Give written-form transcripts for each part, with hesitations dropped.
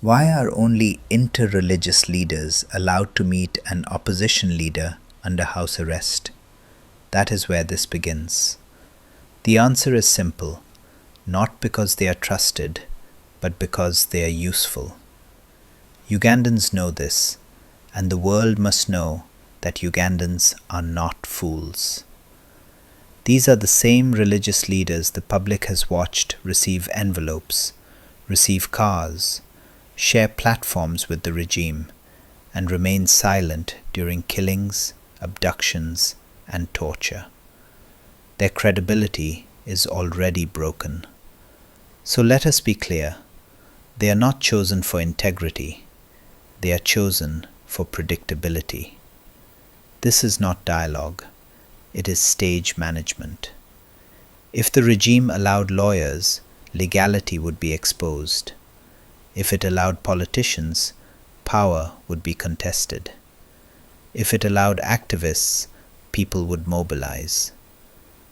Why are only inter-religious leaders allowed to meet an opposition leader under house arrest? That is where this begins. The answer is simple, not because they are trusted, but because they are useful. Ugandans know this, and the world must know that Ugandans are not fools. These are the same religious leaders the public has watched receive envelopes, receive cars, share platforms with the regime, and remain silent during killings, abductions, and torture. Their credibility is already broken. So let us be clear, they are not chosen for integrity, they are chosen for predictability. This is not dialogue, it is stage management. If the regime allowed lawyers, legality would be exposed. If it allowed politicians, power would be contested. If it allowed activists, people would mobilize.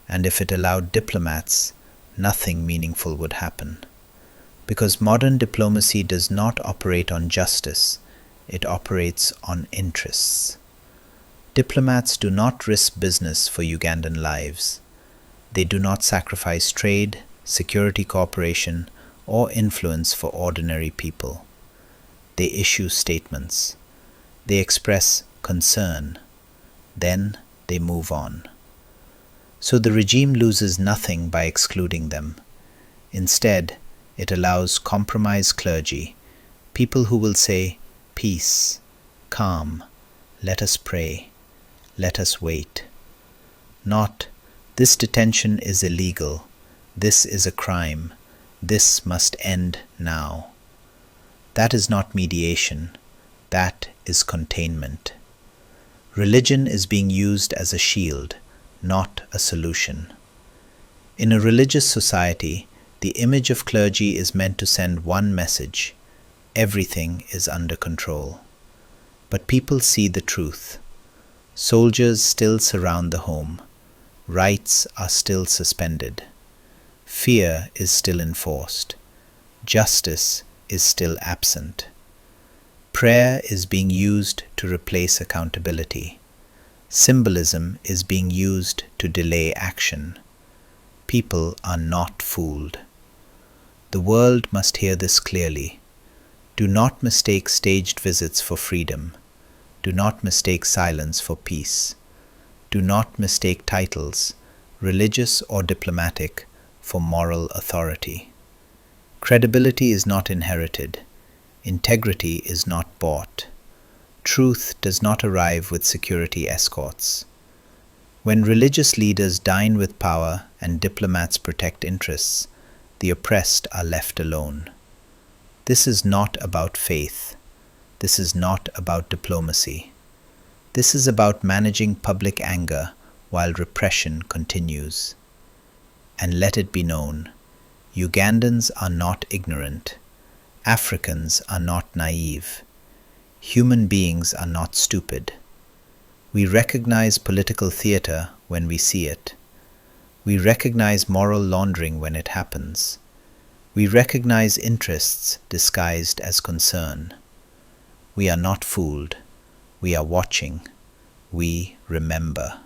And if it allowed diplomats, nothing meaningful would happen. Because modern diplomacy does not operate on justice, it operates on interests. Diplomats do not risk business for Ugandan lives. They do not sacrifice trade, security cooperation, or influence for ordinary people. They issue statements. They express concern. Then they move on. So the regime loses nothing by excluding them. Instead, it allows compromised clergy, people who will say, peace, calm, let us pray, let us wait. Not, this detention is illegal, this is a crime, this must end now. That is not mediation, that is containment. Religion is being used as a shield, not a solution. In a religious society, the image of clergy is meant to send one message: everything is under control. But people see the truth. Soldiers still surround the home. Rights are still suspended. Fear is still enforced. Justice is still absent. Prayer is being used to replace accountability. Symbolism is being used to delay action. People are not fooled. The world must hear this clearly. Do not mistake staged visits for freedom. Do not mistake silence for peace. Do not mistake titles, religious or diplomatic, for moral authority. Credibility is not inherited. Integrity is not bought. Truth does not arrive with security escorts. When religious leaders dine with power and diplomats protect interests, the oppressed are left alone. This is not about faith. This is not about diplomacy. This is about managing public anger while repression continues. And let it be known, Ugandans are not ignorant. Africans are not naive. Human beings are not stupid. We recognize political theater when we see it. We recognize moral laundering when it happens. We recognize interests disguised as concern. We are not fooled. We are watching. We remember.